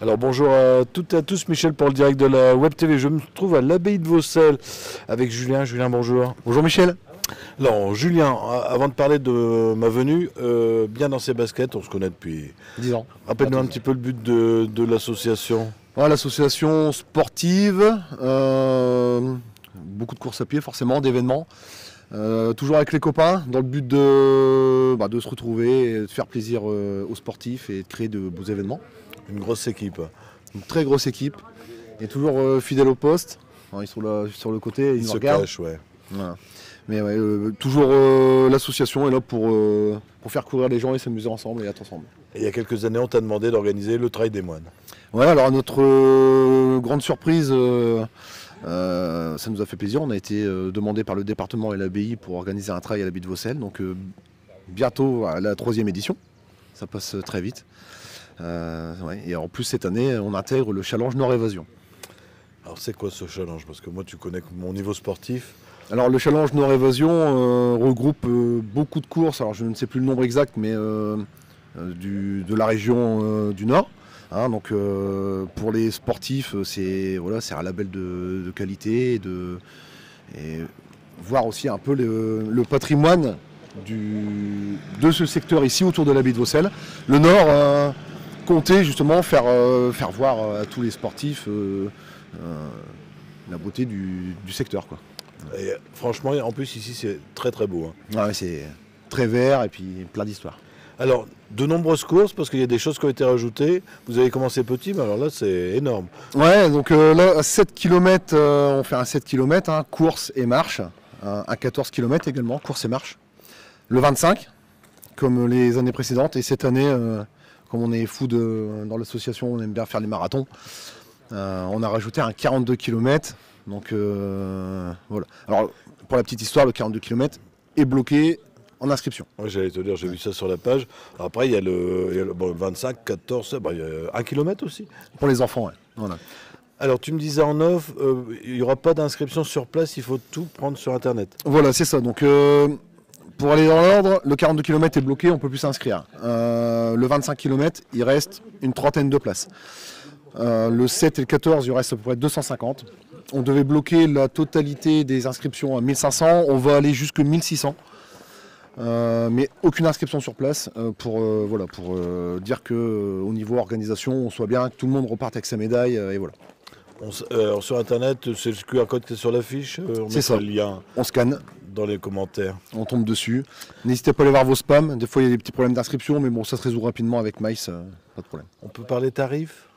Alors bonjour à toutes et à tous, Michel pour le direct de la Web TV. Je me trouve à l'abbaye de Vaucelles avec Julien. Julien, bonjour. Bonjour Michel. Alors Julien, avant de parler de ma venue, bien dans ses baskets, on se connaît depuis 10 ans. Rappelle-nous un petit peu le but de l'association. Voilà, l'association sportive, beaucoup de courses à pied forcément, d'événements. Toujours avec les copains, dans le but de se retrouver, et de faire plaisir aux sportifs et de créer de beaux événements. Une grosse équipe. Une très grosse équipe, et toujours fidèle au poste. Ils sont là sur le côté, ils nous se regardent. cachent, ouais. Voilà. Mais ouais, toujours l'association est là pour faire courir les gens et s'amuser ensemble et être ensemble. Et il y a quelques années, on t'a demandé d'organiser le Trail des Moines. Ouais, alors notre grande surprise, ça nous a fait plaisir. On a été demandé par le département et l'abbaye pour organiser un trail à l'abbaye de Vaucelles. Donc bientôt à la 3e édition. Ça passe très vite. Ouais. Et en plus cette année, on intègre le challenge Nord Évasion. Alors c'est quoi ce challenge? Parce que moi tu connais mon niveau sportif. Alors le challenge Nord Évasion regroupe beaucoup de courses. Alors je ne sais plus le nombre exact, mais de la région du Nord. Donc pour les sportifs, c'est un label de qualité et voir aussi un peu le patrimoine de ce secteur ici autour de l'abbaye de Vaucelles. Le Nord comptait justement faire voir à tous les sportifs la beauté du secteur, quoi. Et franchement, en plus ici c'est très très beau. Ouais, c'est très vert et puis plein d'histoires. Alors, de nombreuses courses, parce qu'il y a des choses qui ont été rajoutées. Vous avez commencé petit, mais alors là, c'est énorme. Ouais, donc là, à 7 km, on fait un 7 km, course et marche. Un 14 km également, course et marche. Le 25, comme les années précédentes. Et cette année, comme on est fou dans l'association, on aime bien faire les marathons. On a rajouté un 42 km. Donc voilà. Alors, pour la petite histoire, le 42 km est bloqué en inscription. Oui, j'allais te dire, j'ai vu ça sur la page. Après, il y a le 25, 14, il y a 1 km aussi. Pour les enfants, ouais. Voilà. Alors, tu me disais en off, il n'y aura pas d'inscription sur place, il faut tout prendre sur Internet. Voilà, c'est ça. Donc, pour aller dans l'ordre, le 42 km est bloqué, on ne peut plus s'inscrire. Le 25 km, il reste une trentaine de places. Le 7 et le 14, il reste à peu près 250. On devait bloquer la totalité des inscriptions à 1500, on va aller jusqu'à 1600. Mais aucune inscription sur place pour dire qu'au niveau organisation, on soit bien, que tout le monde reparte avec sa médaille et voilà. Sur Internet, c'est le QR code qui est sur l'affiche. C'est ça. Le lien on scanne. Dans les commentaires. On tombe dessus. N'hésitez pas à aller voir vos spams. Des fois, il y a des petits problèmes d'inscription, mais bon, ça se résout rapidement avec Mice, pas de problème. On peut parler tarifs?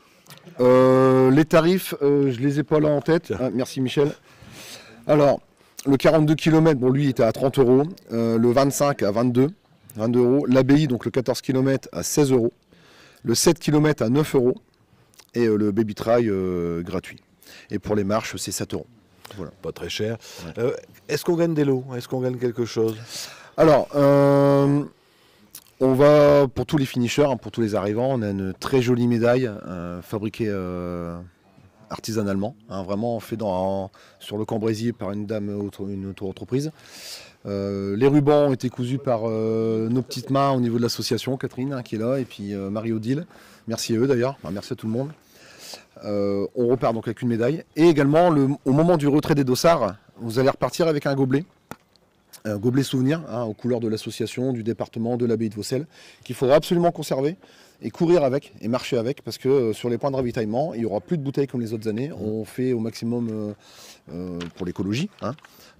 Les tarifs, je les ai pas là en tête. Merci Michel. Alors, le 42 km, bon, lui, il était à 30 €. Le 25 à 22 €. L'abbaye, donc le 14 km, à 16 €. Le 7 km à 9 €. Et le baby trail gratuit. Et pour les marches, c'est 7 €. Voilà. Pas très cher. Ouais. Est-ce qu'on gagne des lots? Est-ce qu'on gagne quelque chose? Alors, on va, pour tous les finishers, pour tous les arrivants, on a une très jolie médaille fabriquée artisanalement, vraiment fait sur le Cambrésis par une dame, une auto-entreprise. Les rubans ont été cousus par nos petites mains au niveau de l'association, Catherine qui est là, et puis Marie-Odile. Merci à eux d'ailleurs, merci à tout le monde. On repart donc avec une médaille. Et également, au moment du retrait des dossards, vous allez repartir avec un gobelet souvenir, aux couleurs de l'association, du département, de l'abbaye de Vaucelles, qu'il faudra absolument conserver et courir avec et marcher avec, parce que sur les points de ravitaillement, il n'y aura plus de bouteilles comme les autres années. On fait au maximum pour l'écologie.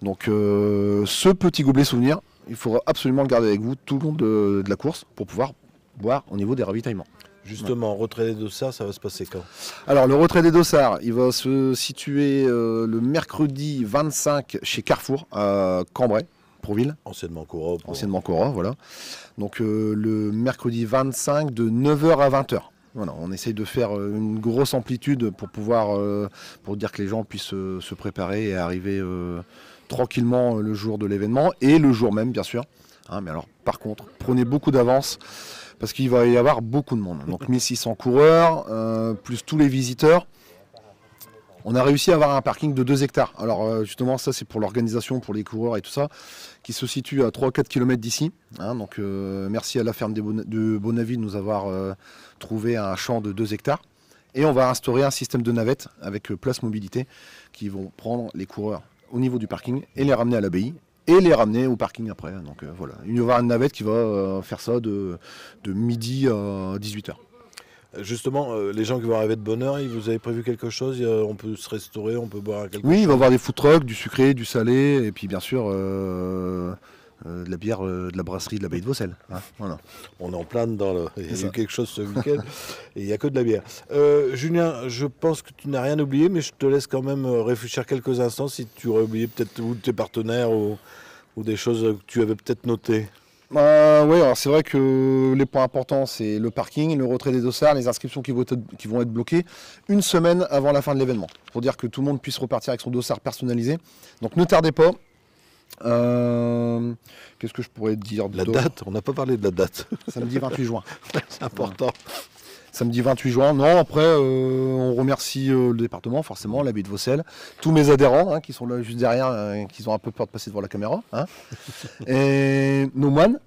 Donc ce petit gobelet souvenir, il faudra absolument le garder avec vous tout le long de la course pour pouvoir boire au niveau des ravitaillements. Justement, retrait des dossards, ça va se passer quand? Alors, le retrait des dossards, il va se situer le mercredi 25 chez Carrefour, à Cambrai, Prouville. Anciennement Cora. Anciennement Cora, voilà. Donc, le mercredi 25 de 9 h à 20 h. Voilà, on essaye de faire une grosse amplitude pour pour dire que les gens puissent se préparer et arriver tranquillement le jour de l'événement et le jour même, bien sûr. Mais alors, par contre, prenez beaucoup d'avance. Parce qu'il va y avoir beaucoup de monde. Donc 1600 coureurs, plus tous les visiteurs. On a réussi à avoir un parking de 2 hectares. Alors justement, ça c'est pour l'organisation, pour les coureurs et tout ça, qui se situe à 3-4 km d'ici. Donc merci à la ferme de Bonavie de nous avoir trouvé un champ de 2 hectares. Et on va instaurer un système de navettes avec Place Mobilité qui vont prendre les coureurs au niveau du parking et les ramener à l'abbaye et les ramener au parking après. Donc voilà, il y aura une navette qui va faire ça de midi à 18h. Justement, les gens qui vont arriver de bonne heure, vous avez prévu quelque chose? On peut se restaurer, on peut boire quelque chose? Oui, il va y avoir des food trucks, du sucré, du salé, et puis bien sûr de la bière de la brasserie de l'abbaye de Vaucelles. Hein, voilà. On est en plein dedans, il y a eu quelque chose ce week-end et il n'y a que de la bière. Julien, je pense que tu n'as rien oublié, mais je te laisse quand même réfléchir quelques instants si tu aurais oublié peut-être ou tes partenaires ou des choses que tu avais peut-être notées. Oui, alors c'est vrai que les points importants, c'est le parking, le retrait des dossards, les inscriptions qui vont être bloquées une semaine avant la fin de l'événement, pour dire que tout le monde puisse repartir avec son dossard personnalisé. Donc ne tardez pas. Qu'est-ce que je pourrais dire La date, on n'a pas parlé de la date. Samedi 28 juin. C'est important. Samedi 28 juin. Non, après, on remercie le département, forcément, l'abbaye de Vaucelles, tous mes adhérents qui sont là juste derrière, qui ont un peu peur de passer devant la caméra. Hein, et nos moines,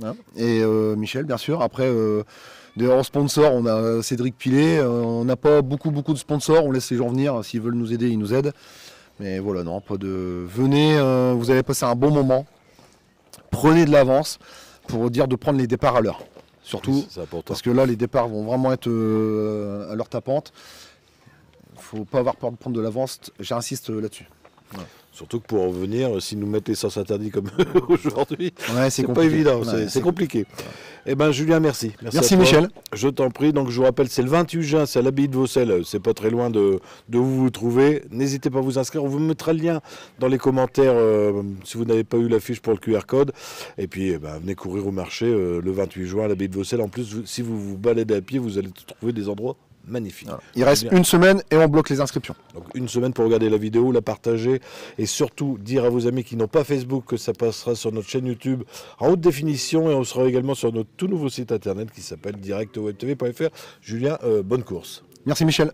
hein, et Michel, bien sûr. Après, d'ailleurs, sponsors, on a Cédric Pilet. On n'a pas beaucoup de sponsors. On laisse les gens venir. S'ils veulent nous aider, ils nous aident. Mais voilà, non, pas de... Venez, vous allez passer un bon moment. Prenez de l'avance pour dire de prendre les départs à l'heure. Surtout, parce que là, les départs vont vraiment être à l'heure tapante. Il ne faut pas avoir peur de prendre de l'avance. J'insiste là-dessus. Voilà. Surtout que pour en venir, s'ils nous mettent les sens interdits comme aujourd'hui, ouais, c'est pas évident, c'est compliqué. Eh ben Julien, merci. Merci Michel. Je t'en prie. Donc je vous rappelle, c'est le 28 juin, c'est à l'abbaye de Vaucelles. C'est pas très loin de où vous vous trouvez. N'hésitez pas à vous inscrire. On vous mettra le lien dans les commentaires si vous n'avez pas eu l'affiche pour le QR code. Et puis venez courir au marché le 28 juin à l'abbaye de Vaucelles. En plus, si vous vous baladez à pied, vous allez trouver des endroits magnifique. Voilà. Il reste une semaine et on bloque les inscriptions. Donc une semaine pour regarder la vidéo, la partager et surtout dire à vos amis qui n'ont pas Facebook que ça passera sur notre chaîne YouTube en haute définition et on sera également sur notre tout nouveau site internet qui s'appelle directwebtv.fr. Julien, bonne course. Merci Michel.